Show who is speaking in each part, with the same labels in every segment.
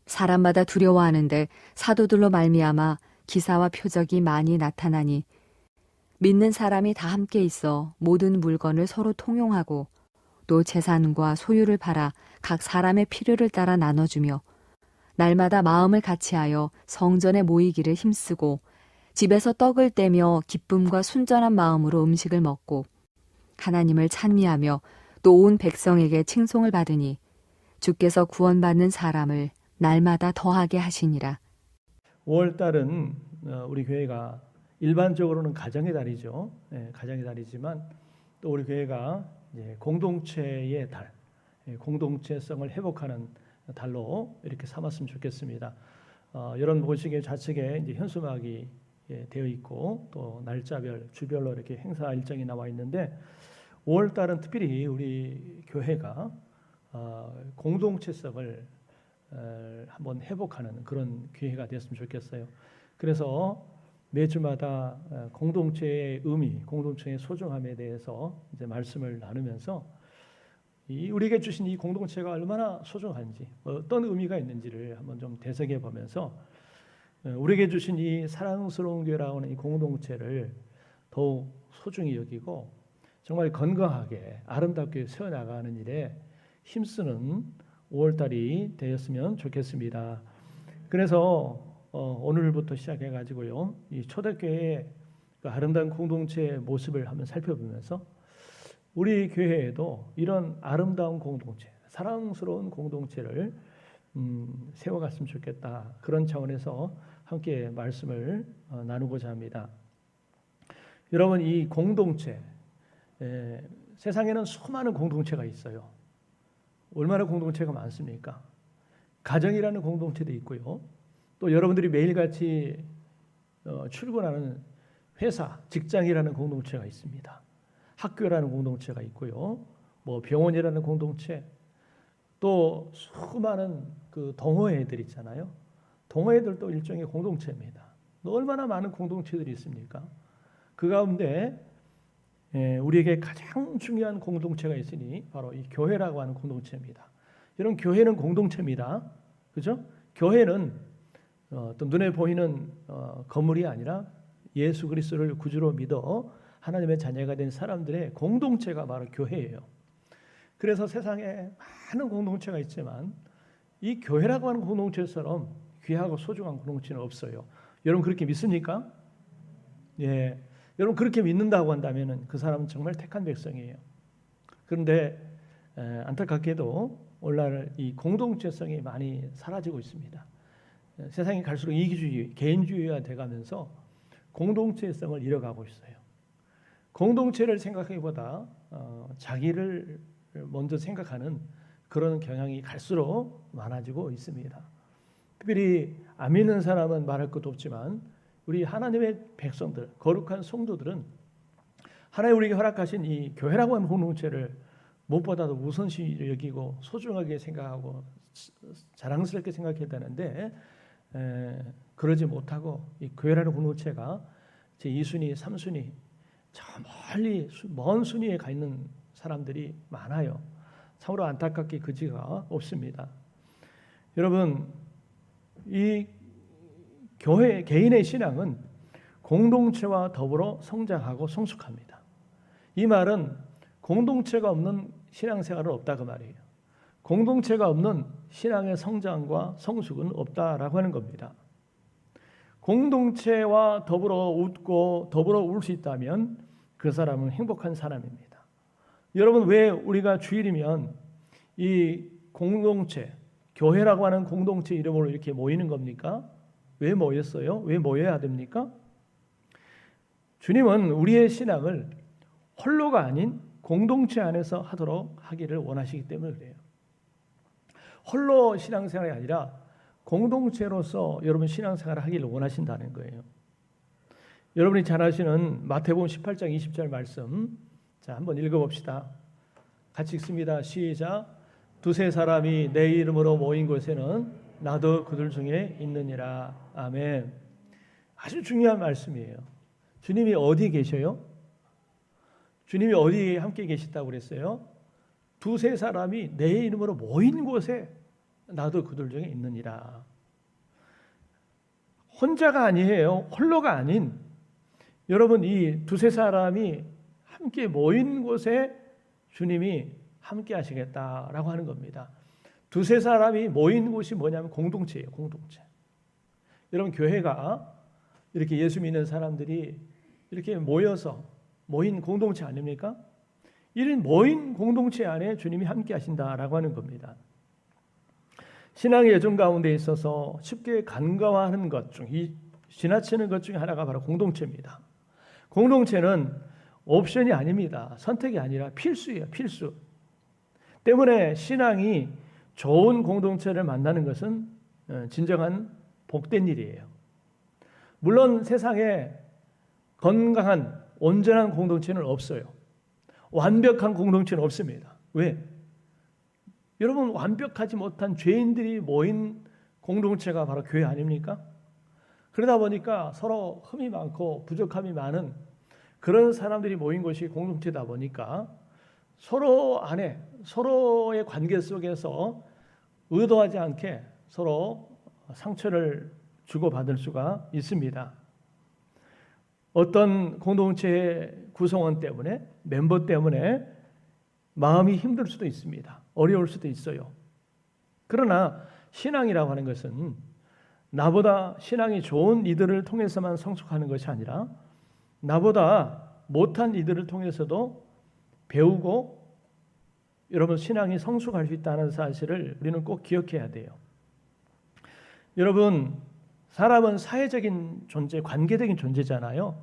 Speaker 1: 사람마다 두려워하는데 사도들로 말미암아 기사와 표적이 많이 나타나니 믿는 사람이 다 함께 있어 모든 물건을 서로 통용하고 또 재산과 소유를 팔아 각 사람의 필요를 따라 나눠주며 날마다 마음을 같이하여 성전에 모이기를 힘쓰고 집에서 떡을 떼며 기쁨과 순전한 마음으로 음식을 먹고 하나님을 찬미하며 또 온 백성에게 칭송을 받으니 주께서 구원받는 사람을 날마다 더하게 하시니라.
Speaker 2: 5월 달은 우리 교회가 일반적으로는 가정의 달이죠. 가정의 달이지만 또 우리 교회가 공동체의 달, 공동체성을 회복하는 달로 이렇게 삼았으면 좋겠습니다. 여러분 보시기에 좌측에 이제 현수막이 되어 있고 또 날짜별, 주별로 이렇게 행사 일정이 나와 있는데 5월 달은 특별히 우리 교회가 공동체성을 한번 회복하는 그런 기회가 됐으면 좋겠어요. 그래서 매주마다 공동체의 의미, 공동체의 소중함에 대해서 이제 말씀을 나누면서 우리에게 주신 이 공동체가 얼마나 소중한지, 어떤 의미가 있는지를 한번 좀 되새겨 보면서 우리에게 주신 이 사랑스러운 교회라고 하는 이 공동체를 더욱 소중히 여기고 정말 건강하게 아름답게 세워나가는 일에 힘쓰는 5월달이 되었으면 좋겠습니다. 그래서 오늘부터 시작해가지고요, 이 초대교회의 그 아름다운 공동체의 모습을 한번 살펴보면서 우리 교회에도 이런 아름다운 공동체, 사랑스러운 공동체를 세워갔으면 좋겠다. 그런 차원에서 함께 말씀을 나누고자 합니다. 여러분, 이 공동체, 세상에는 수많은 공동체가 있어요. 얼마나 공동체가 많습니까? 가정이라는 공동체도 있고요. 또 여러분들이 매일같이 출근하는 회사, 직장이라는 공동체가 있습니다. 학교라는 공동체가 있고요. 뭐 병원이라는 공동체, 또 수많은 그 동호회들 있잖아요. 동호회들도 일종의 공동체입니다. 얼마나 많은 공동체들이 있습니까? 그 가운데 우리에게 가장 중요한 공동체가 있으니 바로 이 교회라고 하는 공동체입니다. 여러분, 교회는 공동체입니다. 그죠? 교회는 또 눈에 보이는 건물이 아니라 예수 그리스도를 구주로 믿어 하나님의 자녀가 된 사람들의 공동체가 바로 교회예요. 그래서 세상에 많은 공동체가 있지만 이 교회라고 하는 공동체처럼 귀하고 소중한 공동체는 없어요. 여러분 그렇게 믿습니까? 예. 여러분 그렇게 믿는다고 한다면 그 사람은 정말 택한 백성이에요. 그런데 안타깝게도 오늘날 이 공동체성이 많이 사라지고 있습니다. 세상이 갈수록 이기주의, 개인주의가 돼가면서 공동체성을 잃어가고 있어요. 공동체를 생각하기보다 자기를 먼저 생각하는 그런 경향이 갈수록 많아지고 있습니다. 특별히 안 믿는 사람은 말할 것도 없지만 우리 하나님의 백성들, 거룩한 성도들은 하나님 우리에게 허락하신 이 교회라고 하는 공동체를 무엇보다도 우선시 여기고 소중하게 생각하고 자랑스럽게 생각해야 되는데 그러지 못하고 이 교회라는 공동체가 제 2순위, 3순위, 저 멀리 먼 순위에 가 있는 사람들이 많아요. 참으로 안타깝게 그지가 없습니다. 여러분, 이 교회 개인의 신앙은 공동체와 더불어 성장하고 성숙합니다. 이 말은 공동체가 없는 신앙생활은 없다 그 말이에요. 공동체가 없는 신앙의 성장과 성숙은 없다라고 하는 겁니다. 공동체와 더불어 웃고 더불어 울 수 있다면 그 사람은 행복한 사람입니다. 여러분 왜 우리가 주일이면 이 공동체, 교회라고 하는 공동체 이름으로 이렇게 모이는 겁니까? 왜 모였어요? 왜 모여야 됩니까? 주님은 우리의 신앙을 홀로가 아닌 공동체 안에서 하기를 원하시기 때문에 그래요. 홀로 신앙생활이 아니라 공동체로서 여러분 신앙생활을 하기를 원하신다는 거예요. 여러분이 잘 아시는 마태복음 18장 20절 말씀, 자 한번 읽어봅시다. 같이 읽습니다. 시작. 두세 사람이 내 이름으로 모인 곳에는 나도 그들 중에 있느니라. 아멘. 아주 중요한 말씀이에요. 주님이 어디 계셔요? 주님이 어디에 함께 계시다고 그랬어요? 두세 사람이 내 이름으로 모인 곳에 나도 그들 중에 있느니라. 혼자가 아니에요. 홀로가 아닌 여러분 이 두세 사람이 함께 모인 곳에 주님이 함께 하시겠다라고 하는 겁니다. 두세 사람이 모인 곳이 뭐냐면 공동체예요. 공동체. 여러분 교회가 이렇게 예수 믿는 사람들이 이렇게 모여서 모인 공동체 아닙니까? 이런 모인 공동체 안에 주님이 함께 하신다라고 하는 겁니다. 신앙의 여정 가운데 있어서 쉽게 간과하는 것 중, 지나치는 것 중에 하나가 바로 공동체입니다. 공동체는 옵션이 아닙니다. 선택이 아니라 필수예요. 필수. 때문에 신앙이 좋은 공동체를 만나는 것은 진정한 복된 일이에요. 물론 세상에 건강한 온전한 공동체는 없어요. 완벽한 공동체는 없습니다. 왜? 여러분 완벽하지 못한 죄인들이 모인 공동체가 바로 교회 아닙니까? 그러다 보니까 서로 흠이 많고 부족함이 많은 그런 사람들이 모인 것이 공동체다 보니까 서로 안에 서로의 관계 속에서 의도하지 않게 서로 상처를 주고받을 수가 있습니다. 어떤 공동체의 구성원 때문에 멤버 때문에 마음이 힘들 수도 있습니다. 어려울 수도 있어요. 그러나 신앙이라고 하는 것은 나보다 신앙이 좋은 이들을 통해서만 성숙하는 것이 아니라 나보다 못한 이들을 통해서도 배우고 여러분 신앙이 성숙할 수 있다는 사실을 우리는 꼭 기억해야 돼요. 여러분 사람은 사회적인 존재, 관계적인 존재잖아요.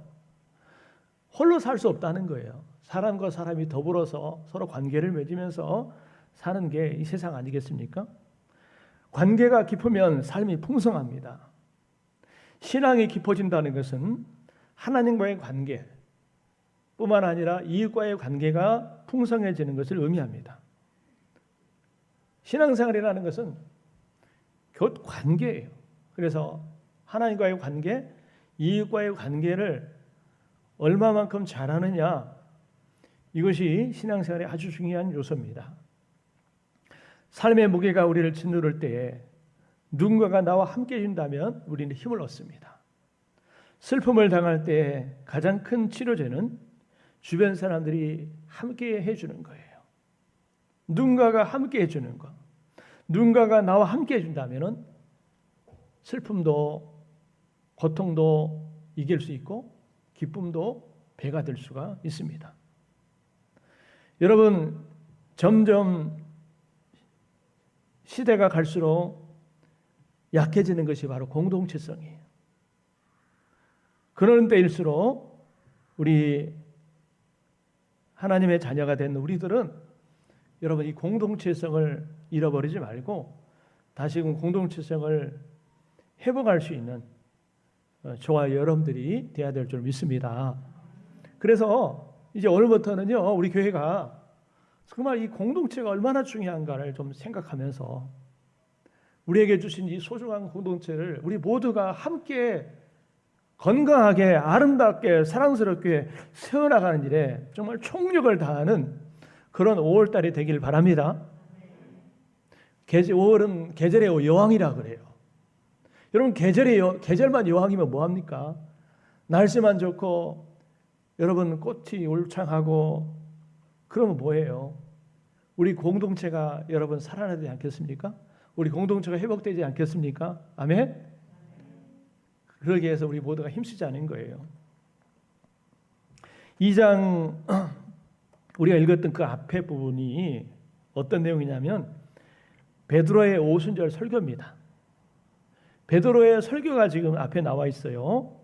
Speaker 2: 홀로 살 수 없다는 거예요. 사람과 사람이 더불어서 서로 관계를 맺으면서 사는 게 이 세상 아니겠습니까? 관계가 깊으면 삶이 풍성합니다. 신앙이 깊어진다는 것은 하나님과의 관계 뿐만 아니라 이웃과의 관계가 풍성해지는 것을 의미합니다. 신앙생활이라는 것은 곧 관계예요. 그래서 하나님과의 관계, 이웃과의 관계를 얼마만큼 잘하느냐, 이것이 신앙생활의 아주 중요한 요소입니다. 삶의 무게가 우리를 짓누를 때에 누군가가 나와 함께 해준다면 우리는 힘을 얻습니다. 슬픔을 당할 때 가장 큰 치료제는 주변 사람들이 함께 해주는 거예요. 누군가가 함께 해주는 것. 누군가가 나와 함께 해준다면 슬픔도 고통도 이길 수 있고 기쁨도 배가 될 수가 있습니다. 여러분 점점 시대가 갈수록 약해지는 것이 바로 공동체성이에요. 그런 때일수록 우리 하나님의 자녀가 된 우리들은 여러분 이 공동체성을 잃어버리지 말고 다시금 공동체성을 회복할 수 있는 저와 여러분들이 되어야 될 줄 믿습니다. 그래서 이제 오늘부터는요 우리 교회가 정말 이 공동체가 얼마나 중요한가를 좀 생각하면서 우리에게 주신 이 소중한 공동체를 우리 모두가 함께 건강하게 아름답게 사랑스럽게 세워나가는 일에 정말 총력을 다하는 그런 5월달이 되길 바랍니다. 5월은 계절의 여왕이라 그래요. 여러분 계절만 여왕이면 뭐합니까? 날씨만 좋고 여러분 꽃이 울창하고 그러면 뭐예요? 우리 공동체가 여러분 살아나지 않겠습니까? 우리 공동체가 회복되지 않겠습니까? 아멘? 그러기 위해서 우리 모두가 힘쓰자는 거예요. 2장 우리가 읽었던 그 앞에 부분이 어떤 내용이냐면 베드로의 오순절 설교입니다. 베드로의 설교가 지금 앞에 나와 있어요.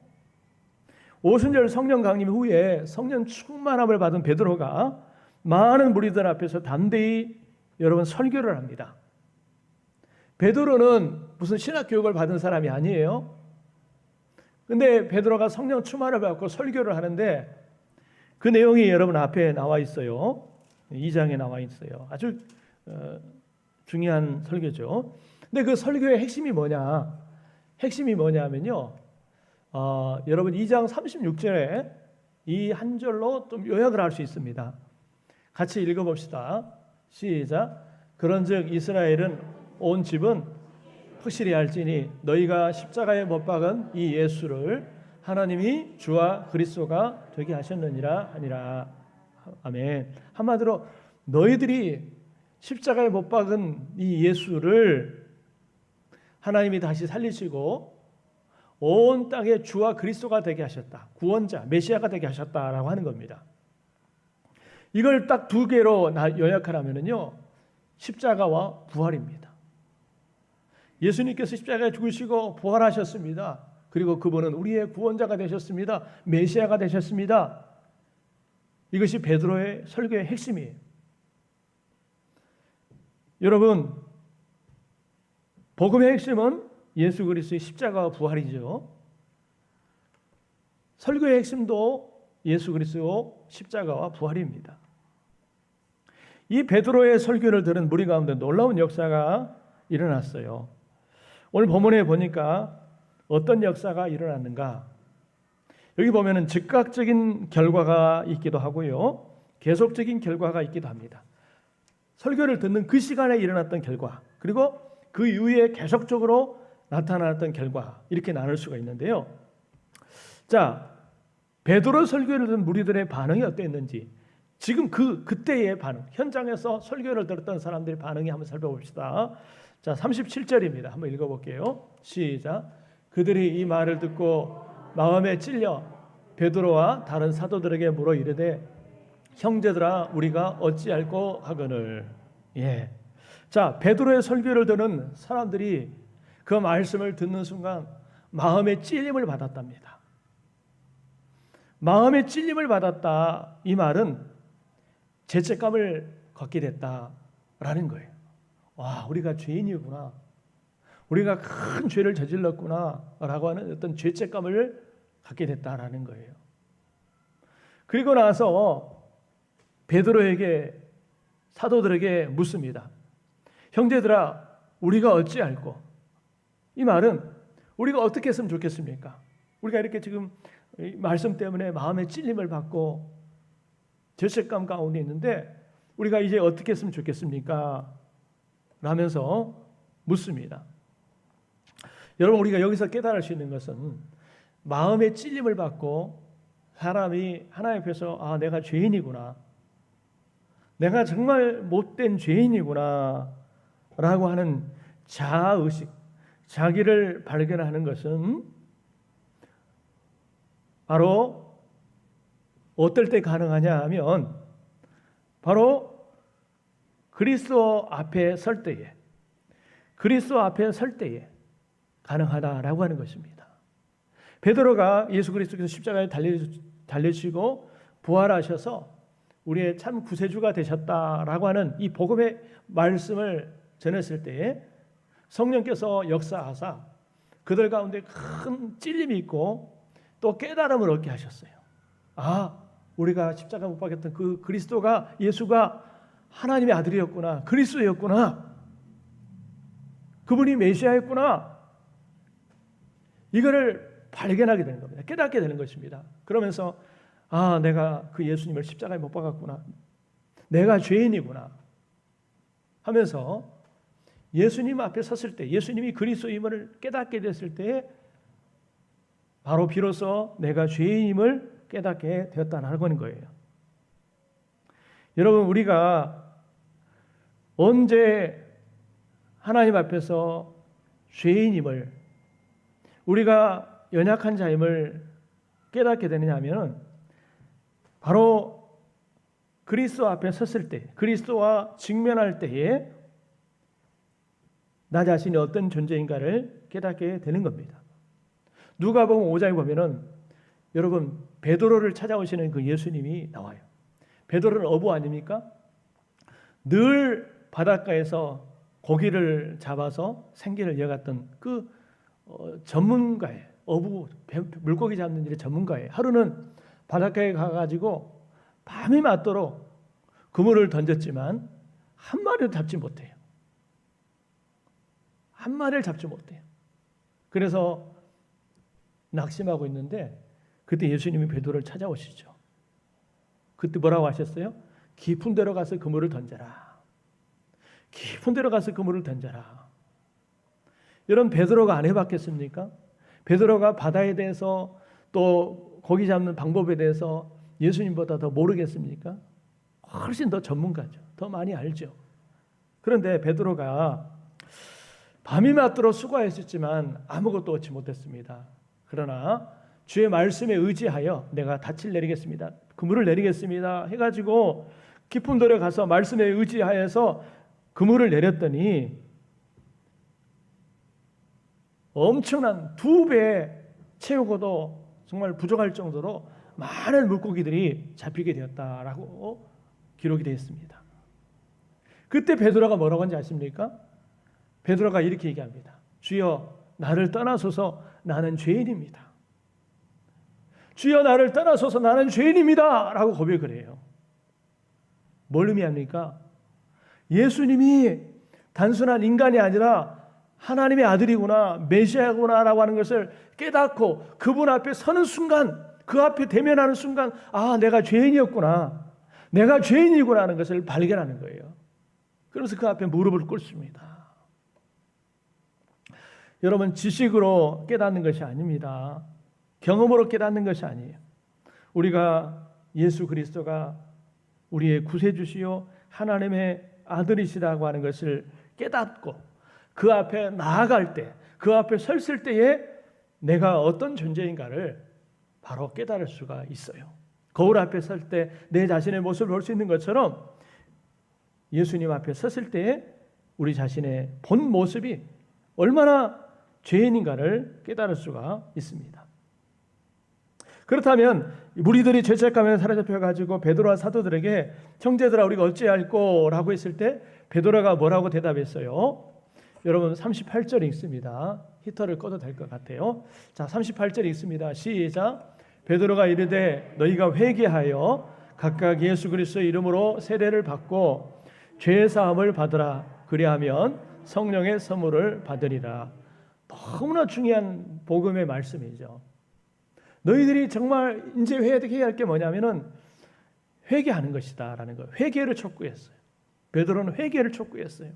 Speaker 2: 오순절 성령 강림 후에 성령 충만함을 받은 베드로가 많은 무리들 앞에서 담대히 여러분 설교를 합니다. 베드로는 무슨 신학 교육을 받은 사람이 아니에요. 근데 베드로가 성령 충만을 받고 설교를 하는데 그 내용이 여러분 앞에 나와 있어요. 2장에 나와 있어요. 아주 중요한 설교죠. 근데 그 설교의 핵심이 뭐냐? 핵심이 뭐냐면요. 여러분 2장 36절에 이 한 절로 좀 요약을 할 수 있습니다. 같이 읽어봅시다. 시작. 그런즉 이스라엘은 온 집은 확실히 알지니 너희가 십자가에 못 박은 이 예수를 하나님이 주와 그리스도가 되게 하셨느니라 하니라. 아멘. 한마디로 너희들이 십자가에 못 박은 이 예수를 하나님이 다시 살리시고 온 땅의 주와 그리스도가 되게 하셨다. 구원자, 메시아가 되게 하셨다라고 하는 겁니다. 이걸 딱 두 개로 요약하라면요, 십자가와 부활입니다. 예수님께서 십자가에 죽으시고 부활하셨습니다. 그리고 그분은 우리의 구원자가 되셨습니다. 메시아가 되셨습니다. 이것이 베드로의 설교의 핵심이에요. 여러분, 복음의 핵심은 예수 그리스도의 십자가와 부활이죠. 설교의 핵심도 예수 그리스도 십자가와 부활입니다. 이 베드로의 설교를 들은 무리 가운데 놀라운 역사가 일어났어요. 오늘 본문에 보니까 어떤 역사가 일어났는가? 여기 보면은 즉각적인 결과가 있기도 하고요, 계속적인 결과가 있기도 합니다. 설교를 듣는 그 시간에 일어났던 결과, 그리고 그 이후에 계속적으로 나타났던 결과, 이렇게 나눌 수가 있는데요. 자, 베드로 설교를 듣는 무리들의 반응이 어땠는지, 지금 그때의 반응, 현장에서 설교를 들었던 사람들의 반응이 한번 살펴봅시다. 자, 37절입니다. 한번 읽어볼게요. 시작. 그들이 이 말을 듣고 마음에 찔려 베드로와 다른 사도들에게 물어 이르되 형제들아 우리가 어찌할꼬 하거늘. 예. 자, 베드로의 설교를 듣는 사람들이 그 말씀을 듣는 순간 마음의 찔림을 받았답니다. 마음의 찔림을 받았다. 이 말은 죄책감을 갖게 됐다라는 거예요. 와, 우리가 죄인이구나. 우리가 큰 죄를 저질렀구나라고 하는 어떤 죄책감을 갖게 됐다라는 거예요. 그리고 나서 베드로에게, 사도들에게 묻습니다. 형제들아 우리가 어찌할꼬? 이 말은 우리가 어떻게 했으면 좋겠습니까? 우리가 이렇게 지금 말씀 때문에 마음의 찔림을 받고 죄책감 가운데 있는데 우리가 이제 어떻게 했으면 좋겠습니까? 라면서 묻습니다. 여러분, 우리가 여기서 깨달을 수 있는 것은 마음의 찔림을 받고 사람이 하나님 앞에서 아, 내가 죄인이구나, 내가 정말 못된 죄인이구나 라고 하는 자아의식, 자기를 발견하는 것은 바로 어떨 때 가능하냐 하면 바로 그리스도 앞에 설 때에, 그리스도 앞에 설 때에 가능하다라고 하는 것입니다. 베드로가 예수 그리스도께서 십자가에 달리시고 부활하셔서 우리의 참 구세주가 되셨다라고 하는 이 복음의 말씀을 전했을 때에 성령께서 역사하사 그들 가운데 큰 찔림이 있고 또 깨달음을 얻게 하셨어요. 아, 우리가 십자가 못 박혔던 그 그리스도가, 예수가 하나님의 아들이었구나, 그리스도였구나, 그분이 메시아였구나, 이거를 발견하게 되는 겁니다. 깨닫게 되는 것입니다. 그러면서 아, 내가 그 예수님을 십자가에 못 박았구나, 내가 죄인이구나 하면서 예수님 앞에 섰을 때, 예수님이 그리스도임을 깨닫게 됐을 때 바로 비로소 내가 죄인임을 깨닫게 되었다는 거예요. 여러분, 우리가 언제 하나님 앞에서 죄인임을, 우리가 연약한 자임을 깨닫게 되느냐 하면 바로 그리스도 앞에 섰을 때, 그리스도와 직면할 때에 나 자신이 어떤 존재인가를 깨닫게 되는 겁니다. 누가복음 5장에 보면은 여러분, 베드로를 찾아오시는 그 예수님이 나와요. 베드로는 어부 아닙니까? 늘 바닷가에서 고기를 잡아서 생계를 이어갔던 그 전문가예요. 어부, 물고기 잡는 일의 전문가예요. 하루는 바닷가에 가가지고 밤이 맞도록 그물을 던졌지만 한 마리도 잡지 못해요. 한 마리를 잡지 못해요. 그래서 낙심하고 있는데 그때 예수님이 베드로를 찾아오시죠. 그때 뭐라고 하셨어요? 깊은 데로 가서 그물을 던져라. 깊은 데로 가서 그물을 던져라. 여러분 베드로가 안 해봤겠습니까? 베드로가 바다에 대해서 또 고기 잡는 방법에 대해서 예수님보다 더 모르겠습니까? 훨씬 더 전문가죠. 더 많이 알죠. 그런데 베드로가 밤이 맞도록 수고했었지만 아무것도 얻지 못했습니다. 그러나 주의 말씀에 의지하여 내가 닻을 내리겠습니다. 그물을 내리겠습니다. 해가지고 깊은 돌에 가서 말씀에 의지하여서 그물을 내렸더니 엄청난 2배 채우고도 정말 부족할 정도로 많은 물고기들이 잡히게 되었다라고 기록이 되어 있습니다. 그때 베드로가 뭐라고 하는지 아십니까? 베드로가 이렇게 얘기합니다. 주여 나를 떠나소서 나는 죄인입니다. 주여 나를 떠나소서 나는 죄인입니다 라고 고백을 해요. 뭘 의미합니까? 예수님이 단순한 인간이 아니라 하나님의 아들이구나 메시아구나 라고 하는 것을 깨닫고 그분 앞에 서는 순간, 그 앞에 대면하는 순간, 아 내가 죄인이었구나, 내가 죄인이구나 하는 것을 발견하는 거예요. 그래서 그 앞에 무릎을 꿇습니다. 여러분 지식으로 깨닫는 것이 아닙니다. 경험으로 깨닫는 것이 아니에요. 우리가 예수 그리스도가 우리의 구세주시요 하나님의 아들이시라고 하는 것을 깨닫고 그 앞에 나아갈 때, 그 앞에 섰을 때에 내가 어떤 존재인가를 바로 깨달을 수가 있어요. 거울 앞에 설 때 내 자신의 모습을 볼 수 있는 것처럼 예수님 앞에 섰을 때에 우리 자신의 본 모습이 얼마나 죄인인가를 깨달을 수가 있습니다. 그렇다면 무리들이 죄책감에 사로잡혀가지고 베드로와 사도들에게 형제들아 우리가 어찌할꼬 라고 했을 때 베드로가 뭐라고 대답했어요? 여러분 38절에 있습니다. 히터를 꺼도 될 것 같아요. 자 38절에 있습니다. 시작. 베드로가 이르되 너희가 회개하여 각각 예수 그리스도의 이름으로 세례를 받고 죄 사함을 받으라. 그리하면 성령의 선물을 받으리라. 너무나 중요한 복음의 말씀이죠. 너희들이 정말 이제 회개해야 할 게 뭐냐면은 회개하는 것이다라는 거예요. 회개를 촉구했어요. 베드로는 회개를 촉구했어요.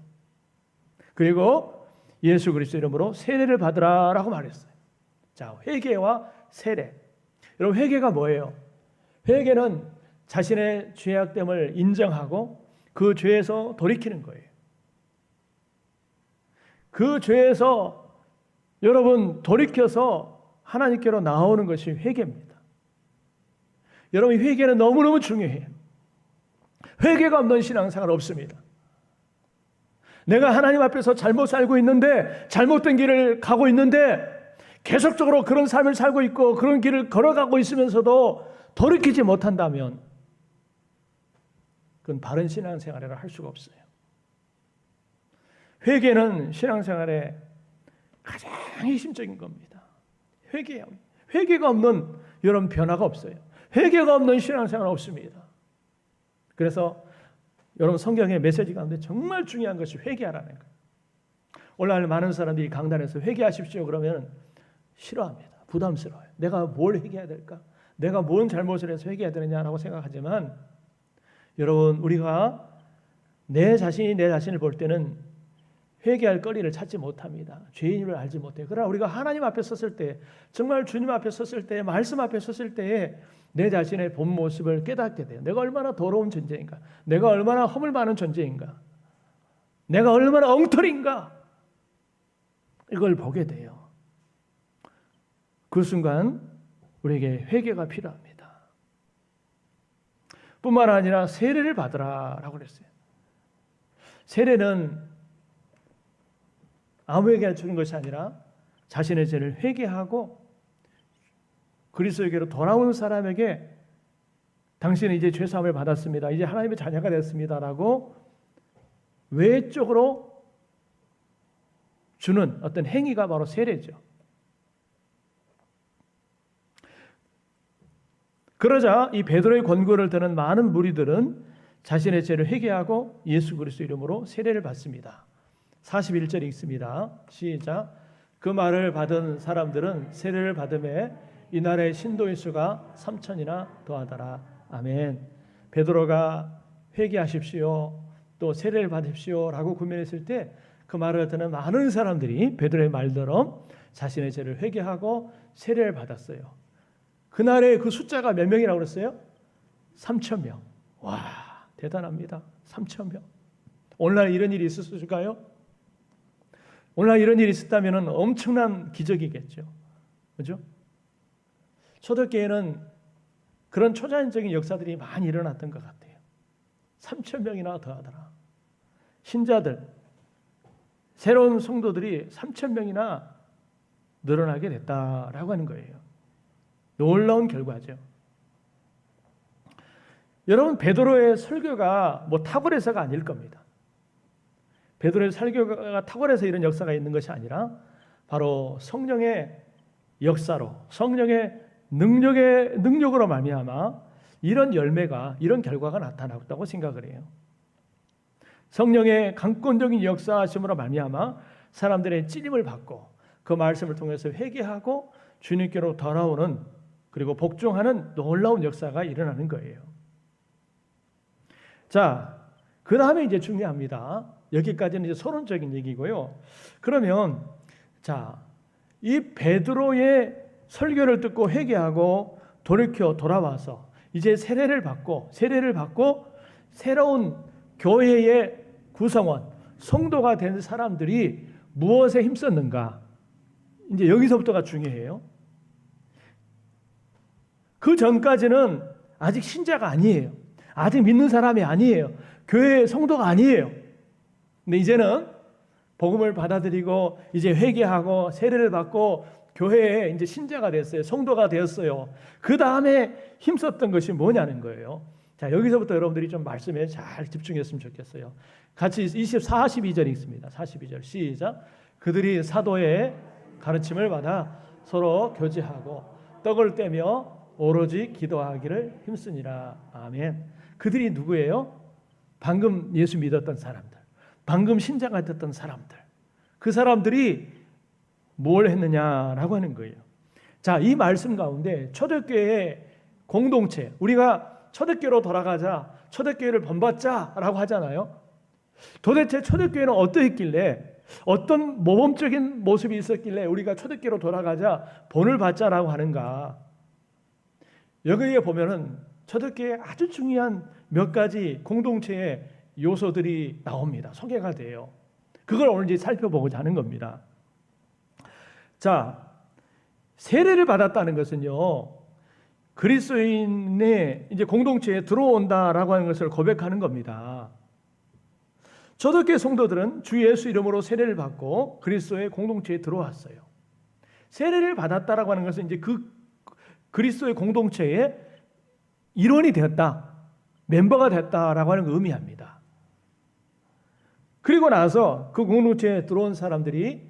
Speaker 2: 그리고 예수 그리스도 이름으로 세례를 받으라라고 말했어요. 자, 회개와 세례. 여러분 회개가 뭐예요? 회개는 자신의 죄악됨을 인정하고 그 죄에서 돌이키는 거예요. 그 죄에서 여러분 돌이켜서 하나님께로 나오는 것이 회개입니다. 여러분 회개는 너무너무 중요해요. 회개가 없는 신앙생활 없습니다. 내가 하나님 앞에서 잘못 살고 있는데 잘못된 길을 가고 있는데 계속적으로 그런 삶을 살고 있고 그런 길을 걸어가고 있으면서도 돌이키지 못한다면 그건 바른 신앙생활이라 할 수가 없어요. 회개는 신앙생활의 가장 핵심적인 겁니다. 회개가 없는 여러분 변화가 없어요. 회개가 없는 신앙생활 없습니다. 그래서 여러분 성경의 메시지 가운데 정말 중요한 것이 회개하라는 거예요. 오늘날 많은 사람들이 강단에서 회개하십시오 그러면 싫어합니다. 부담스러워요. 내가 뭘 회개해야 될까? 내가 뭔 잘못을 해서 회개해야 되느냐라고 생각하지만 여러분 우리가 내 자신을 볼 때는 회개할 거리를 찾지 못합니다. 죄인임을 알지 못해요. 그러나 우리가 하나님 앞에 섰을 때 정말 주님 앞에 섰을 때 말씀 앞에 섰을 때에 내 자신의 본 모습을 깨닫게 돼요. 내가 얼마나 더러운 존재인가? 내가 얼마나 허물 많은 존재인가? 내가 얼마나 엉터리인가? 이걸 보게 돼요. 그 순간 우리에게 회개가 필요합니다. 뿐만 아니라 세례를 받으라라고 그랬어요. 세례는 아무에게나 주는 것이 아니라 자신의 죄를 회개하고 그리스도에게로 돌아오는 사람에게 당신은 이제 죄 사함을 받았습니다. 이제 하나님의 자녀가 됐습니다라고 외적으로 주는 어떤 행위가 바로 세례죠. 그러자 이 베드로의 권고를 듣는 많은 무리들은 자신의 죄를 회개하고 예수 그리스도 이름으로 세례를 받습니다. 41절에 있습니다. 시작. 그 말을 받은 사람들은 세례를 받음에 이날의 신도의 수가 3,000이나 더하더라. 아멘. 베드로가 회개하십시오. 또 세례를 받으십시오 라고 구면했을 때 그 말을 듣는 많은 사람들이 베드로의 말대로 자신의 죄를 회개하고 세례를 받았어요. 그날의 그 숫자가 몇 명이라고 그랬어요? 3,000명. 와, 대단합니다. 3,000명. 오늘날 이런 일이 있었을까요? 오늘날 이런 일이 있었다면 엄청난 기적이겠죠. 그죠? 초대교회는 그런 초자연적인 역사들이 많이 일어났던 것 같아요. 3,000명이나 더하더라. 신자들, 새로운 성도들이 3,000명이나 늘어나게 됐다라고 하는 거예요. 놀라운 결과죠. 여러분, 베드로의 설교가 뭐 탁월해서가 아닐 겁니다. 베드로의 설교가 탁월해서 이런 역사가 있는 것이 아니라 바로 성령의 역사로, 성령의 능력으로 말미암아 이런 열매가, 이런 결과가 나타났다고 생각을 해요. 성령의 강권적인 역사하심으로 말미암아 사람들의 찔림을 받고 그 말씀을 통해서 회개하고 주님께로 돌아오는, 그리고 복종하는 놀라운 역사가 일어나는 거예요. 자, 그 다음에 이제 중요합니다. 여기까지는 이제 서론적인 얘기고요. 그러면 자, 이 베드로의 설교를 듣고 회개하고 돌이켜 돌아와서 이제 세례를 받고 새로운 교회의 구성원, 성도가 된 사람들이 무엇에 힘썼는가? 이제 여기서부터가 중요해요. 그 전까지는 아직 신자가 아니에요. 아직 믿는 사람이 아니에요. 교회의 성도가 아니에요. 근데 이제는 복음을 받아들이고 이제 회개하고 세례를 받고 교회에 이제 신자가 됐어요. 성도가 되었어요. 그 다음에 힘썼던 것이 뭐냐는 거예요. 자, 여기서부터 여러분들이 좀 말씀에 잘 집중했으면 좋겠어요. 같이 42절이 있습니다. 42절 시작. 그들이 사도의 가르침을 받아 서로 교제하고 떡을 떼며 오로지 기도하기를 힘쓰니라. 아멘. 그들이 누구예요? 방금 예수 믿었던 사람들, 방금 신자가 됐던 사람들. 그 사람들이 뭘 했느냐라고 하는 거예요. 자, 이 말씀 가운데 초대교회의 공동체, 우리가 초대교회로 돌아가자, 초대교회를 본받자라고 하잖아요. 도대체 초대교회는 어떠했길래, 어떤 모범적인 모습이 있었길래 우리가 초대교회로 돌아가자, 본을 받자라고 하는가? 여기에 보면은 초대교회에 아주 중요한 몇 가지 공동체의 요소들이 나옵니다. 소개가 돼요. 그걸 오늘 이제 살펴보고자 하는 겁니다. 자, 세례를 받았다는 것은요, 그리스도인의 이제 공동체에 들어온다라고 하는 것을 고백하는 겁니다. 초대교회 성도들은 주 예수 이름으로 세례를 받고 그리스도의 공동체에 들어왔어요. 세례를 받았다라고 하는 것은 이제 그 그리스도의 공동체의 일원이 되었다, 멤버가 됐다라고 하는 걸 의미합니다. 그리고 나서 그 공동체에 들어온 사람들이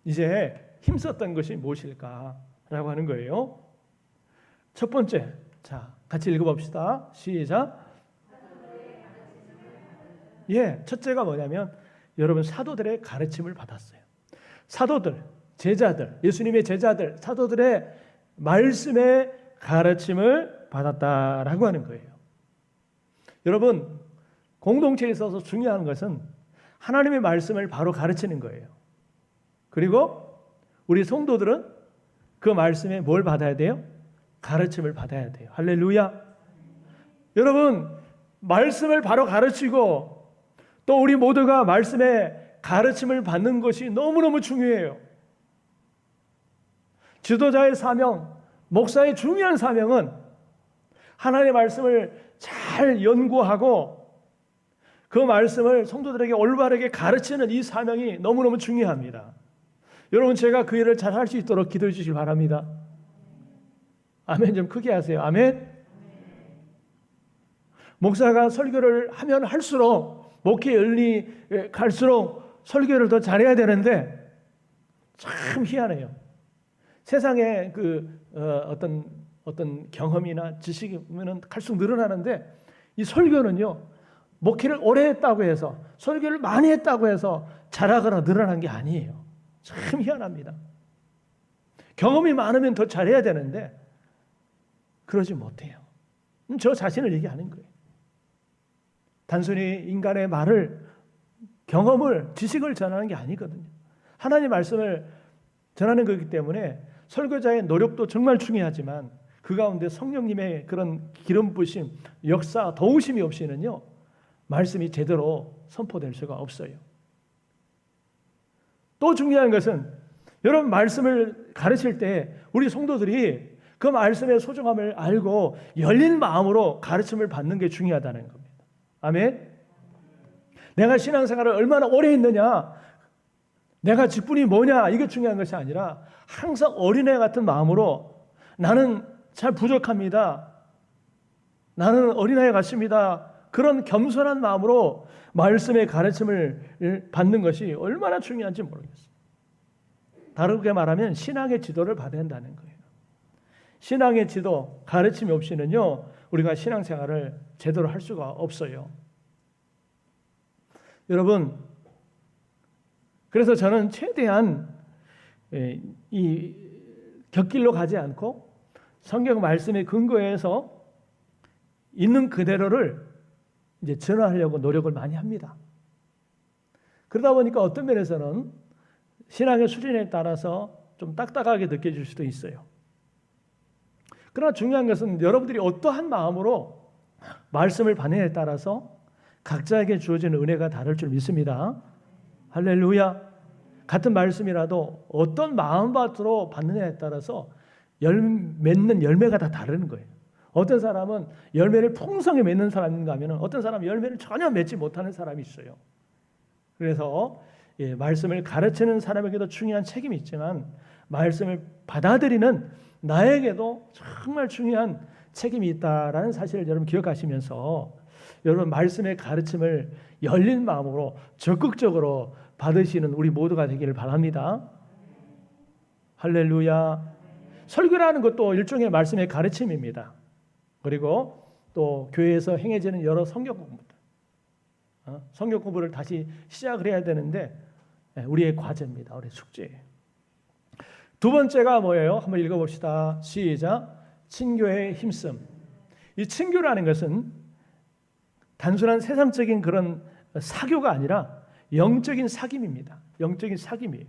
Speaker 2: 이제 힘썼던 것이 무엇일까라고 하는 거예요. 첫 번째, 자, 같이 읽어봅시다. 시작. 예, 첫째가 뭐냐면 여러분 사도들의 가르침을 받았어요. 사도들, 제자들, 예수님의 제자들, 사도들의 말씀의 가르침을 받았다라고 하는 거예요. 여러분, 공동체에 있어서 중요한 것은 하나님의 말씀을 바로 가르치는 거예요. 그리고 우리 성도들은 그 말씀에 뭘 받아야 돼요? 가르침을 받아야 돼요. 할렐루야. 여러분, 말씀을 바로 가르치고 또 우리 모두가 말씀의 가르침을 받는 것이 너무너무 중요해요. 지도자의 사명, 목사의 중요한 사명은 하나님의 말씀을 잘 연구하고 그 말씀을 성도들에게 올바르게 가르치는 이 사명이 너무너무 중요합니다. 여러분, 제가 그 일을 잘 할 수 있도록 기도해 주시기 바랍니다. 아멘. 좀 크게 하세요. 아멘. 목사가 설교를 하면 할수록, 목회 열리 갈수록 설교를 더 잘해야 되는데 참 희한해요. 세상에 어떤 경험이나 지식이면 갈수록 늘어나는데 이 설교는요, 목회를 오래 했다고 해서, 설교를 많이 했다고 해서 잘하거나 늘어난 게 아니에요. 참 희한합니다. 경험이 많으면 더 잘해야 되는데 그러지 못해요. 저 자신을 얘기하는 거예요. 단순히 인간의 말을 경험을, 지식을 전하는 게 아니거든요. 하나님 말씀을 전하는 거기 때문에 설교자의 노력도 정말 중요하지만 그 가운데 성령님의 그런 기름 부으심, 역사, 도우심이 없이는요, 말씀이 제대로 선포될 수가 없어요. 또 중요한 것은 여러분 말씀을 가르칠 때 우리 성도들이 그 말씀의 소중함을 알고 열린 마음으로 가르침을 받는 게 중요하다는 겁니다. 아멘. 내가 신앙생활을 얼마나 오래 했느냐, 내가 직분이 뭐냐, 이게 중요한 것이 아니라 항상 어린애 같은 마음으로 나는 잘 부족합니다, 나는 어린아이 같습니다, 그런 겸손한 마음으로 말씀의 가르침을 받는 것이 얼마나 중요한지 모르겠어요. 다르게 말하면 신앙의 지도를 받아야 한다는 거예요. 신앙의 지도, 가르침이 없이는요, 우리가 신앙생활을 제대로 할 수가 없어요. 여러분, 그래서 저는 최대한 이 곁길로 가지 않고 성경 말씀의 근거에서 있는 그대로를 이제 전하려고 노력을 많이 합니다. 그러다 보니까 어떤 면에서는 신앙의 수준에 따라서 좀 딱딱하게 느껴질 수도 있어요. 그러나 중요한 것은 여러분들이 어떠한 마음으로 말씀을 받느냐에 따라서 각자에게 주어지는 은혜가 다를 줄 믿습니다. 할렐루야. 같은 말씀이라도 어떤 마음밭으로 받느냐에 따라서 맺는 열매가 다 다르는 거예요. 어떤 사람은 열매를 풍성히 맺는 사람인가 하면 어떤 사람은 열매를 전혀 맺지 못하는 사람이 있어요. 그래서 말씀을 가르치는 사람에게도 중요한 책임이 있지만 말씀을 받아들이는 나에게도 정말 중요한 책임이 있다라는 사실을 여러분 기억하시면서 여러분 말씀의 가르침을 열린 마음으로 적극적으로 받으시는 우리 모두가 되기를 바랍니다. 할렐루야. 설교라는 것도 일종의 말씀의 가르침입니다. 그리고 또 교회에서 행해지는 여러 성경 공부들, 성경 공부를 다시 시작을 해야 되는데 우리의 과제입니다. 우리의 숙제예요. 두 번째가 뭐예요? 한번 읽어봅시다. 시작. 친교의 힘씀. 이 친교라는 것은 단순한 세상적인 그런 사교가 아니라 영적인 사귐입니다. 영적인 사귐이에요.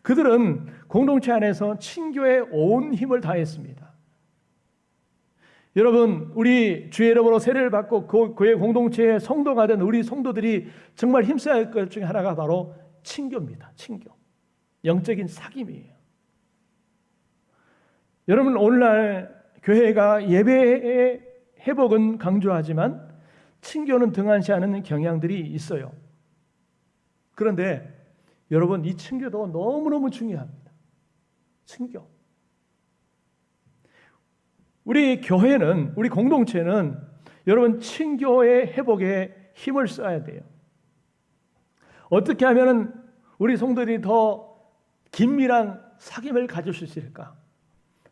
Speaker 2: 그들은 공동체 안에서 친교에 온 힘을 다했습니다. 여러분, 우리 주의 이름으로 세례를 받고 그 교회 공동체의 성도가 된 우리 성도들이 정말 힘써야 할 것 중에 하나가 바로 친교입니다. 친교. 영적인 사귐이에요. 여러분, 오늘날 교회가 예배의 회복은 강조하지만 친교는 등한시하는 경향들이 있어요. 그런데 여러분, 이 친교도 너무너무 중요합니다. 친교. 우리 교회는, 우리 공동체는 여러분 친교의 회복에 힘을 써야 돼요. 어떻게 하면 우리 성도들이 더 긴밀한 사귐을 가질 수 있을까?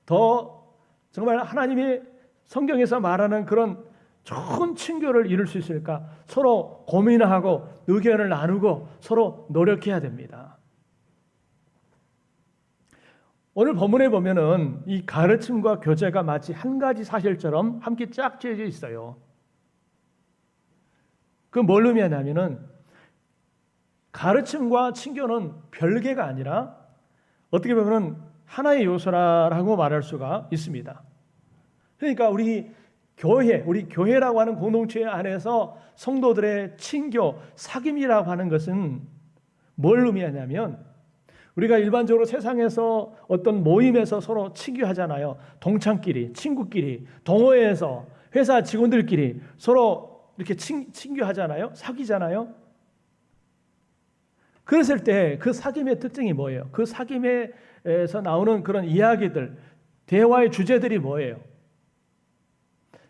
Speaker 2: 더 정말 하나님이 성경에서 말하는 그런 좋은 친교를 이룰 수 있을까? 서로 고민하고 의견을 나누고 서로 노력해야 됩니다. 오늘 본문에 보면은 이 가르침과 교제가 마치 한 가지 사실처럼 함께 쫙 지어져 있어요. 그 뭘 의미하냐면은 가르침과 친교는 별개가 아니라 어떻게 보면은 하나의 요소라고 말할 수가 있습니다. 그러니까 우리 교회라고 하는 공동체 안에서 성도들의 친교, 사귐이라고 하는 것은 뭘 의미하냐면 우리가 일반적으로 세상에서 어떤 모임에서 서로 친교하잖아요. 동창끼리, 친구끼리, 동호회에서 회사 직원들끼리 서로 이렇게 친교하잖아요. 사귀잖아요. 그랬을 때 그 사귐의 특징이 뭐예요? 그 사귐에서 나오는 그런 이야기들, 대화의 주제들이 뭐예요?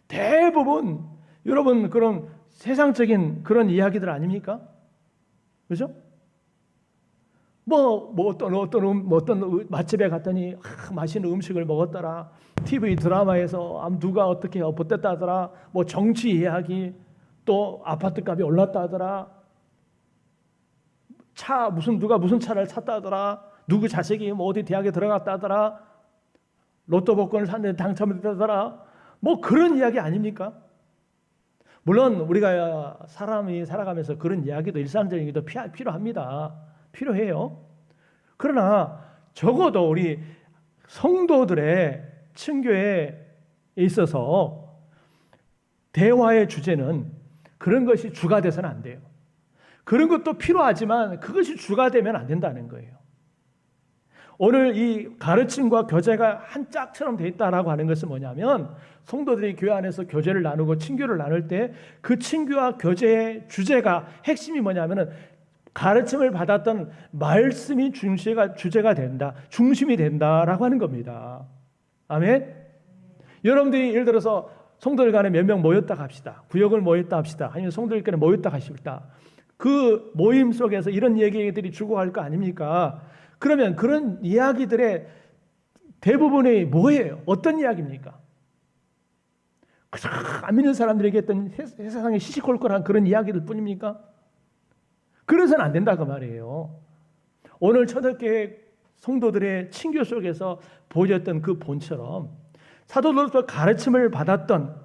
Speaker 2: 대부분 여러분 그런 세상적인 그런 이야기들 아닙니까? 그렇죠? 어떤 맛집에 갔더니 맛있는 음식을 먹었더라. TV 드라마에서 누가 어떻게 어땠다더라. 뭐 정치 이야기, 또 아파트 값이 올랐다더라. 누가 무슨 차를 샀다더라. 누구 자식이 뭐 어디 대학에 들어갔다더라. 로또 복권을 샀는데 당첨됐다더라. 뭐 그런 이야기 아닙니까? 물론 우리가 사람이 살아가면서 그런 이야기도 일상적인 게도 필요합니다. 필요해요. 그러나 적어도 우리 성도들의 친교에 있어서 대화의 주제는 그런 것이 주가 돼서는 안 돼요. 그런 것도 필요하지만 그것이 주가 되면 안 된다는 거예요. 오늘 이 가르침과 교제가 한 짝처럼 돼 있다라고 하는 것은 뭐냐면 성도들이 교회 안에서 교제를 나누고 친교를 나눌 때 그 친교와 교제의 주제가 핵심이 뭐냐면은 가르침을 받았던 말씀이 주제가 된다, 중심이 된다라고 하는 겁니다. 아멘. 여러분들이 예를 들어서 성도들 간에 몇 명 모였다 합시다. 구역을 모였다 합시다. 아니면 성도들 간에 모였다 하십시다. 그 모임 속에서 이런 얘기들이 주고갈 거 아닙니까? 그러면 그런 이야기들의 대부분이 뭐예요? 어떤 이야기입니까? 그저 안 믿는 사람들에게 했던 세상에 시시콜콜한 그런 이야기들 뿐입니까? 그래서는 안 된다 그 말이에요. 오늘 초대교회 성도들의 친교 속에서 보여졌던 그 본처럼 사도들로부터 가르침을 받았던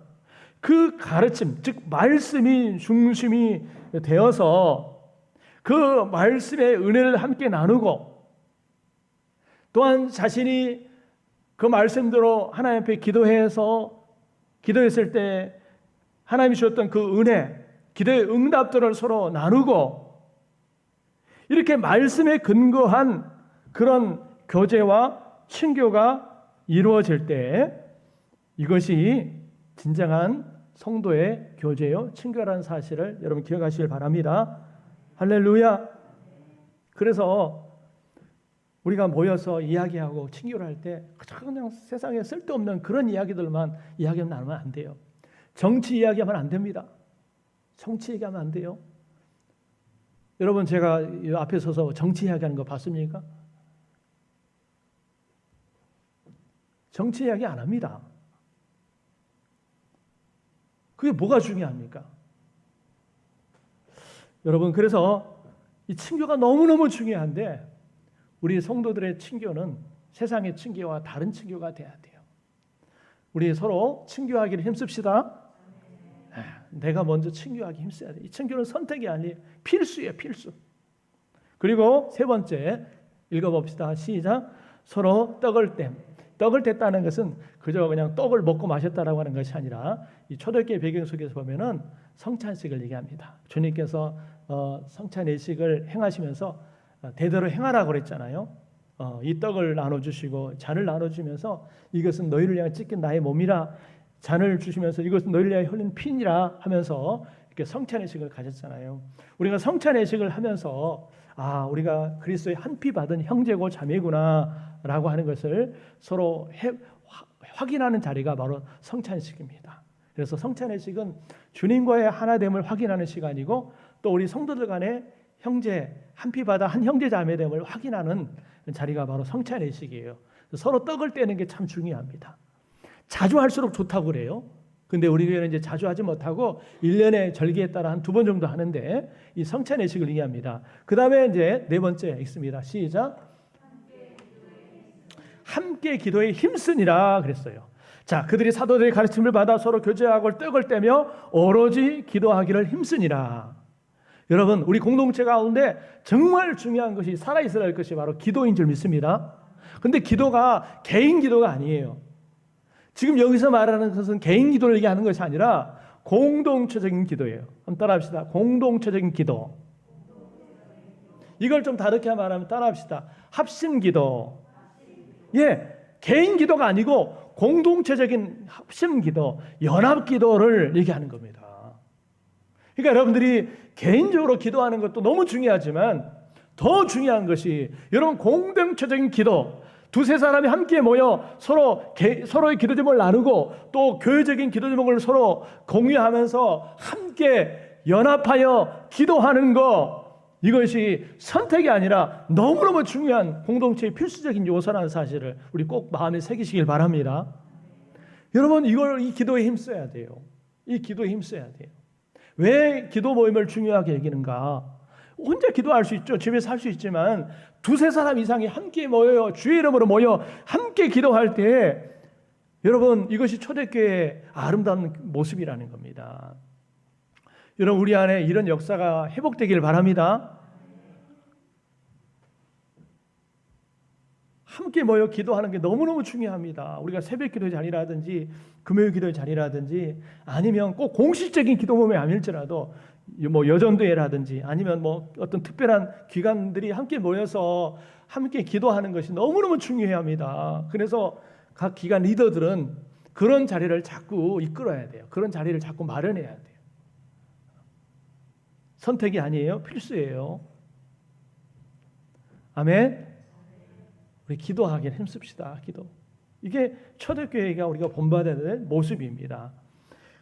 Speaker 2: 그 가르침, 즉 말씀이 중심이 되어서 그 말씀의 은혜를 함께 나누고 또한 자신이 그 말씀대로 하나님 앞에 기도했을 때 하나님이 주셨던 그 은혜, 기도의 응답들을 서로 나누고 이렇게 말씀에 근거한 그런 교제와 친교가 이루어질 때 이것이 진정한 성도의 교제요 친교라는 사실을 여러분 기억하시길 바랍니다. 할렐루야. 그래서 우리가 모여서 이야기하고 친교를 할 때 그냥 세상에 쓸데없는 그런 이야기들만 이야기를 나누면 안 돼요. 정치 이야기하면 안 됩니다. 정치 얘기하면 안 돼요. 여러분 제가 이 앞에 서서 정치 이야기하는 거 봤습니까? 정치 이야기 안 합니다. 그게 뭐가 중요합니까? 여러분 그래서 이 친교가 너무너무 중요한데 우리 성도들의 친교는 세상의 친교와 다른 친교가 돼야 돼요. 우리 서로 친교하기를 힘씁시다. 내가 먼저 친교하기 힘써야 돼. 이 친교는 선택이 아니에요. 필수예요, 필수. 그리고 세 번째 읽어봅시다. 시작. 서로 떡을 땜. 떡을 뗐다는 것은 그저 그냥 떡을 먹고 마셨다라고 하는 것이 아니라 이 초대교회 배경 속에서 보면은 성찬식을 얘기합니다. 주님께서 성찬 예식을 행하시면서 대대로 행하라고 그랬잖아요. 이 떡을 나눠주시고 잔을 나눠주면서 이것은 너희를 위하여 찢긴 나의 몸이라 잔을 주시면서 이것은 너희를 위하여 흘린 피니라 하면서 이렇게 성찬 예식을 가졌잖아요. 우리가 성찬 예식을 하면서 우리가 그리스도의 한 피 받은 형제고 자매구나라고 하는 것을 서로 확인하는 자리가 바로 성찬식입니다. 그래서 성찬예식은 주님과의 하나됨을 확인하는 시간이고 또 우리 성도들 간의 형제 한 피 받아 한 형제 자매됨을 확인하는 자리가 바로 성찬예식이에요. 서로 떡을 떼는 게 참 중요합니다. 자주 할수록 좋다고 그래요. 근데 우리 교회는 이제 자주 하지 못하고 1년에 절기에 따라 한 2번 정도 하는데 이 성찬예식을 얘기합니다. 그 다음에 이제 네 번째 읽습니다. 시작. 함께 기도에 힘쓰니라 그랬어요. 자, 그들이 사도들의 가르침을 받아 서로 교제하고 떡을 떼며 오로지 기도하기를 힘쓰니라. 여러분, 우리 공동체 가운데 정말 중요한 것이 살아있어야 할 것이 바로 기도인 줄 믿습니다. 근데 기도가 개인 기도가 아니에요. 지금 여기서 말하는 것은 개인 기도를 얘기하는 것이 아니라 공동체적인 기도예요. 한번 따라합시다. 공동체적인 기도. 이걸 좀 다르게 말하면 따라합시다. 합심 기도. 개인 기도가 아니고 공동체적인 합심 기도, 연합 기도를 얘기하는 겁니다. 그러니까 여러분들이 개인적으로 기도하는 것도 너무 중요하지만 더 중요한 것이 여러분 공동체적인 기도, 두세 사람이 함께 모여 서로의 기도 제목을 나누고 또 교회적인 기도 제목을 서로 공유하면서 함께 연합하여 기도하는 것, 이것이 선택이 아니라 너무너무 중요한 공동체의 필수적인 요소라는 사실을 우리 꼭 마음에 새기시길 바랍니다. 여러분 이 기도에 힘써야 돼요. 이 기도에 힘써야 돼요. 왜 기도 모임을 중요하게 여기는가? 혼자 기도할 수 있죠. 집에서 할 수 있지만 두세 사람 이상이 함께 모여요. 주의 이름으로 모여 함께 기도할 때 여러분 이것이 초대교회의 아름다운 모습이라는 겁니다. 여러분, 우리 안에 이런 역사가 회복되길 바랍니다. 함께 모여 기도하는 게 너무너무 중요합니다. 우리가 새벽 기도 자리라든지 금요일 기도 자리라든지 아니면 꼭 공식적인 기도 모임이 아닐지라도 뭐 여전도회라든지 아니면 뭐 어떤 특별한 기관들이 함께 모여서 함께 기도하는 것이 너무너무 중요합니다. 그래서 각 기관 리더들은 그런 자리를 자꾸 이끌어야 돼요. 그런 자리를 자꾸 마련해야 돼요. 선택이 아니에요. 필수예요. 아멘. 우리 기도하기를 힘씁시다. 기도. 이게 초대교회가 우리가 본받아야 될 모습입니다.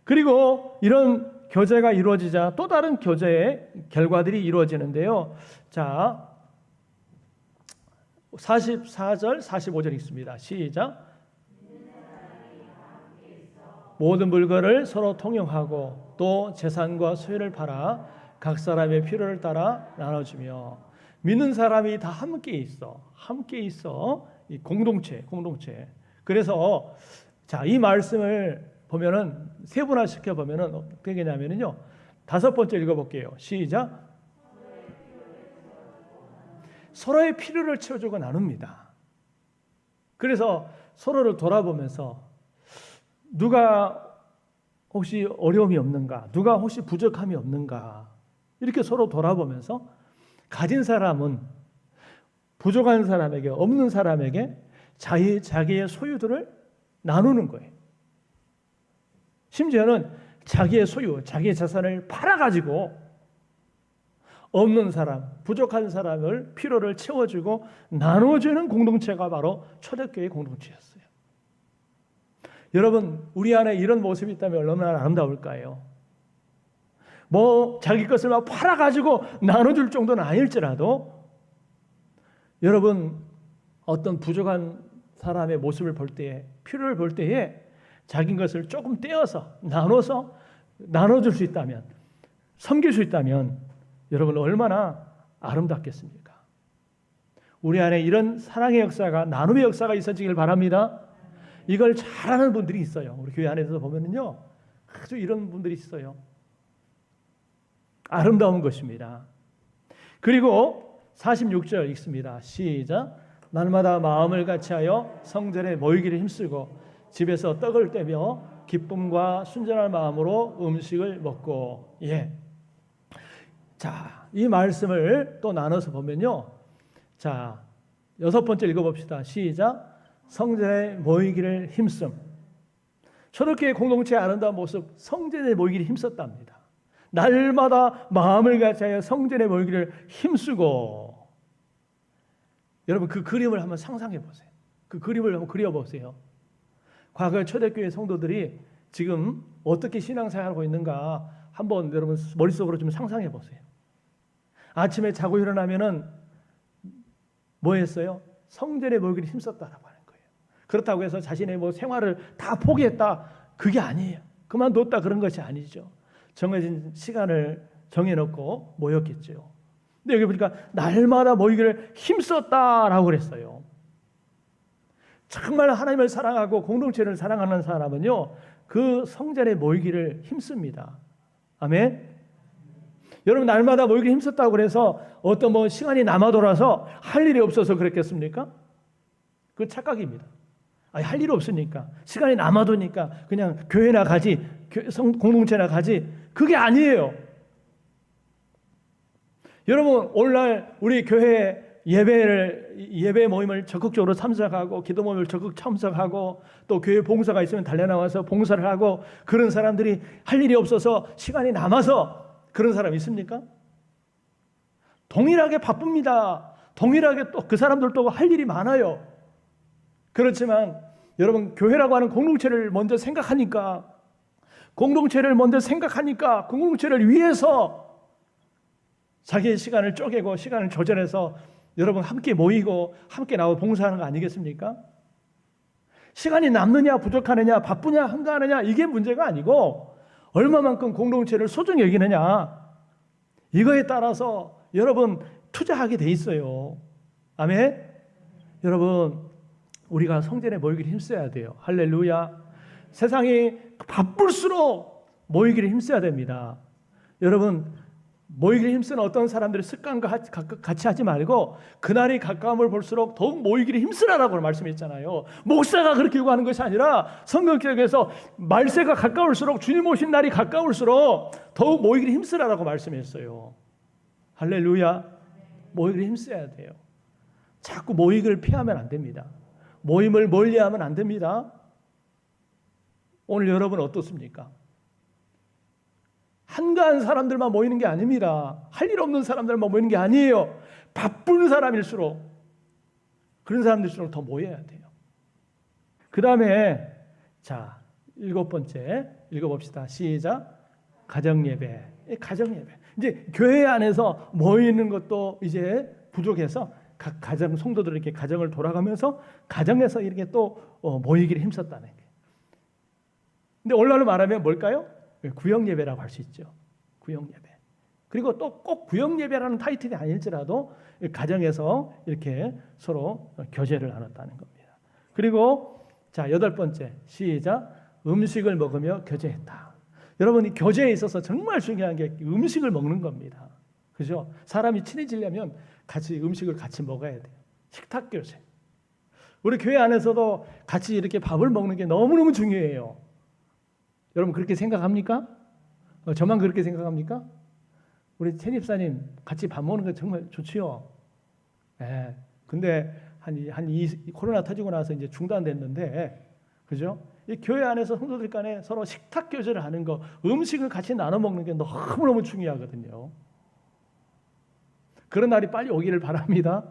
Speaker 2: 그리고 이런 교제가 이루어지자 또 다른 교제의 결과들이 이루어지는데요. 자, 44절, 45절 있습니다. 시작. 모든 물건을 서로 통용하고 또 재산과 소유를 팔아 각 사람의 필요를 따라 나눠주며 믿는 사람이 다 함께 있어. 이 공동체. 그래서 자, 이 말씀을 보면은 세분화 시켜 보면은 어떻게 되냐면요. 5번째 읽어볼게요. 시작. 서로의 필요를 채워주고 나눕니다. 그래서 서로를 돌아보면서 누가 혹시 어려움이 없는가, 누가 혹시 부족함이 없는가, 이렇게 서로 돌아보면서 가진 사람은 부족한 사람에게, 없는 사람에게 자기의 소유들을 나누는 거예요. 심지어는 자기의 소유, 자기의 자산을 팔아가지고 없는 사람, 부족한 사람을 필요를 채워주고 나눠주는 공동체가 바로 초대교회 공동체였어요. 여러분, 우리 안에 이런 모습이 있다면 얼마나 아름다울까요? 뭐 자기 것을 막 팔아가지고 나눠줄 정도는 아닐지라도 여러분, 어떤 부족한 사람의 모습을 볼 때에, 필요를 볼 때에 자기 것을 조금 떼어서 나눠서 나눠줄 수 있다면, 섬길 수 있다면 여러분 얼마나 아름답겠습니까? 우리 안에 이런 사랑의 역사가, 나눔의 역사가 있어지길 바랍니다. 이걸 잘하는 분들이 있어요. 우리 교회 안에서 보면은요, 아주 이런 분들이 있어요. 아름다운 것입니다. 그리고 46절 읽습니다. 시작. 날마다 마음을 같이하여 성전에 모이기를 힘쓰고 집에서 떡을 떼며 기쁨과 순전한 마음으로 음식을 먹고. 자, 이 말씀을 또 나눠서 보면요. 자, 6번째 읽어봅시다. 시작. 성전에 모이기를 힘씀. 초대교회 공동체의 아름다운 모습, 성전에 모이기를 힘썼답니다. 날마다 마음을 같이하여 성전에 모이기를 힘쓰고. 여러분, 그 그림을 한번 상상해 보세요. 그 그림을 한번 그려보세요. 과거 초대교회 성도들이 지금 어떻게 신앙생활하고 있는가 한번 여러분 머릿속으로 좀 상상해 보세요. 아침에 자고 일어나면은 뭐 했어요? 성전에 모이기를 힘썼다라고 하는 거예요. 그렇다고 해서 자신의 뭐 생활을 다 포기했다, 그게 아니에요. 그만뒀다, 그런 것이 아니죠. 정해진 시간을 정해놓고 모였겠죠. 근데 여기 보니까 날마다 모이기를 힘썼다라고 그랬어요. 정말 하나님을 사랑하고 공동체를 사랑하는 사람은요, 그 성전에 모이기를 힘씁니다. 아멘. 여러분, 날마다 모이기를 힘썼다고 그래서 어떤 뭐 시간이 남아 돌아서 할 일이 없어서 그랬겠습니까? 그 착각입니다. 아니, 할 일이 없으니까, 시간이 남아도니까 그냥 교회나 가지, 공동체나 가지, 그게 아니에요. 여러분, 오늘날 우리 교회 예배 모임을 적극적으로 참석하고 기도 모임을 적극 참석하고 또 교회 봉사가 있으면 달려나와서 봉사를 하고, 그런 사람들이 할 일이 없어서 시간이 남아서 그런 사람 있습니까? 동일하게 바쁩니다. 동일하게 또 그 사람들도 할 일이 많아요. 그렇지만 여러분, 교회라고 하는 공동체를 먼저 생각하니까, 공동체를 위해서 자기의 시간을 쪼개고 시간을 조절해서 여러분 함께 모이고 함께 나와 봉사하는 거 아니겠습니까? 시간이 남느냐 부족하느냐 바쁘냐 한가하느냐 이게 문제가 아니고 얼마만큼 공동체를 소중히 여기느냐, 이거에 따라서 여러분 투자하게 돼 있어요. 아멘. 여러분, 우리가 성전에 모이기를 힘써야 돼요. 할렐루야. 세상이 바쁠수록 모이기를 힘써야 됩니다. 여러분, 모이기를 힘쓰는 어떤 사람들의 습관과 같이 하지 말고 그날이 가까움을 볼수록 더욱 모이기를 힘쓰라라고 말씀했잖아요. 목사가 그렇게 요구하는 것이 아니라 성경책에서 말세가 가까울수록, 주님 오신 날이 가까울수록 더욱 모이기를 힘쓰라라고 말씀했어요. 할렐루야. 모이기를 힘써야 돼요. 자꾸 모이기를 피하면 안 됩니다. 모임을 멀리하면 안 됩니다. 오늘 여러분 어떻습니까? 한가한 사람들만 모이는 게 아닙니다. 할 일 없는 사람들만 모이는 게 아니에요. 바쁜 사람일수록, 그런 사람들일수록 더 모여야 돼요. 그 다음에 자, 7번째 읽어봅시다. 시작. 가정예배. 가정예배. 이제 교회 안에서 모이는 것도 이제 부족해서 각 가정 성도들 이렇게 가정을 돌아가면서 가정에서 이렇게 또 모이기를 힘썼다는 거예요. 근데 오늘날로 말하면 뭘까요? 구역예배라고 할 수 있죠. 구역예배. 그리고 또 꼭 구역예배라는 타이틀이 아닐지라도 가정에서 이렇게 서로 교제를 나눴다는 겁니다. 그리고 자, 8번째 시작. 음식을 먹으며 교제했다. 여러분이 교제에 있어서 정말 중요한 게 음식을 먹는 겁니다. 그죠? 사람이 친해지려면 같이 음식을 같이 먹어야 돼요. 식탁 교제. 우리 교회 안에서도 같이 이렇게 밥을 먹는 게 너무너무 중요해요. 여러분 그렇게 생각합니까? 저만 그렇게 생각합니까? 우리 최 집사님 같이 밥 먹는 거 정말 좋지요. 예. 근데 코로나 터지고 나서 이제 중단됐는데, 그죠? 이 교회 안에서 성도들 간에 서로 식탁 교제를 하는 거, 음식을 같이 나눠 먹는 게 너무너무 중요하거든요. 그런 날이 빨리 오기를 바랍니다.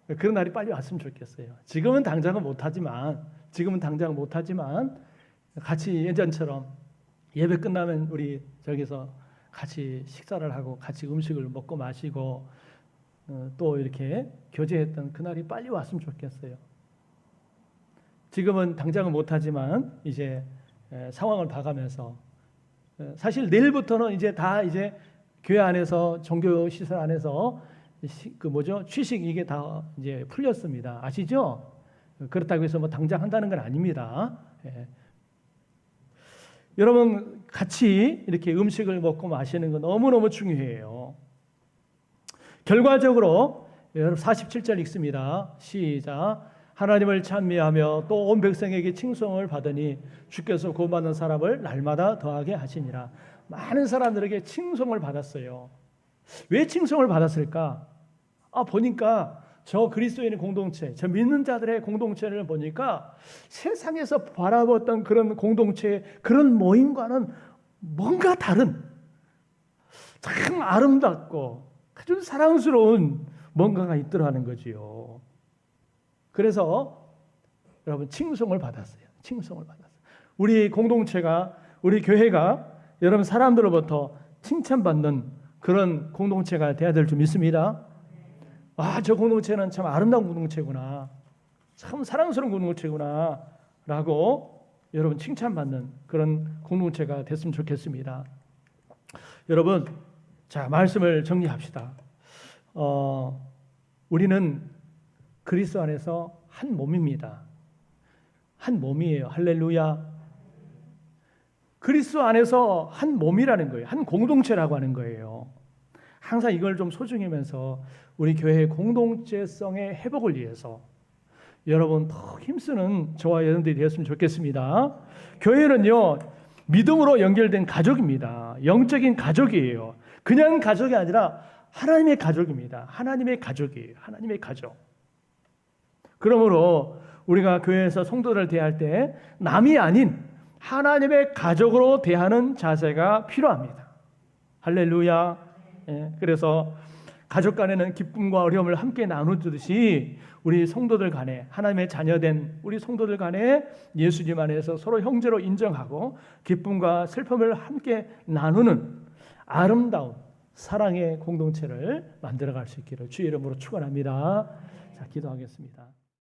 Speaker 2: 그런 날이 빨리 왔으면 좋겠어요. 지금은 당장 못하지만 같이 예전처럼 예배 끝나면 우리 저기서 같이 식사를 하고 같이 음식을 먹고 마시고 또 이렇게 교제했던 그날이 빨리 왔으면 좋겠어요. 지금은 당장은 못하지만 이제 상황을 봐가면서 사실 내일부터는 이제 교회 안에서 종교 시설 안에서 취식 이게 다 이제 풀렸습니다. 아시죠? 그렇다고 해서 뭐 당장 한다는 건 아닙니다. 예. 여러분 같이 이렇게 음식을 먹고 마시는 건 너무너무 중요해요. 결과적으로 여러분 47절 읽습니다. 시작. 하나님을 찬미하며 또 온 백성에게 칭송을 받으니 주께서 구원받는 사람을 날마다 더하게 하시니라. 많은 사람들에게 칭송을 받았어요. 왜 칭송을 받았을까? 보니까 저 그리스도인의 공동체, 저 믿는 자들의 공동체를 보니까 세상에서 바라봤던 그런 공동체, 그런 모임과는 뭔가 다른, 참 아름답고 아주 사랑스러운 뭔가가 있더라는 거지요. 그래서 여러분 칭송을 받았어요. 칭송을 받았어요. 우리 공동체가, 우리 교회가 여러분 사람들로부터 칭찬받는 그런 공동체가 되어야 될 줄 믿습니다. 저 공동체는 참 아름다운 공동체구나, 참 사랑스러운 공동체구나 라고 여러분 칭찬받는 그런 공동체가 됐으면 좋겠습니다. 여러분, 자, 말씀을 정리합시다. 우리는 그리스도 안에서 한 몸입니다. 한 몸이에요. 할렐루야. 그리스도 안에서 한 몸이라는 거예요. 한 공동체라고 하는 거예요. 항상 이걸 좀 소중하면서 우리 교회의 공동체성의 회복을 위해서 여러분 더 힘쓰는 저와 여러분들이 되었으면 좋겠습니다. 교회는요, 믿음으로 연결된 가족입니다. 영적인 가족이에요. 그냥 가족이 아니라 하나님의 가족입니다. 하나님의 가족이에요. 하나님의 가족. 그러므로 우리가 교회에서 성도를 대할 때 남이 아닌 하나님의 가족으로 대하는 자세가 필요합니다. 할렐루야. 그래서 가족 간에는 기쁨과 어려움을 함께 나누듯이 우리 성도들 간에, 하나님의 자녀된 우리 성도들 간에 예수님 안에서 서로 형제로 인정하고 기쁨과 슬픔을 함께 나누는 아름다운 사랑의 공동체를 만들어갈 수 있기를 주의 이름으로 축원합니다. 자, 기도하겠습니다.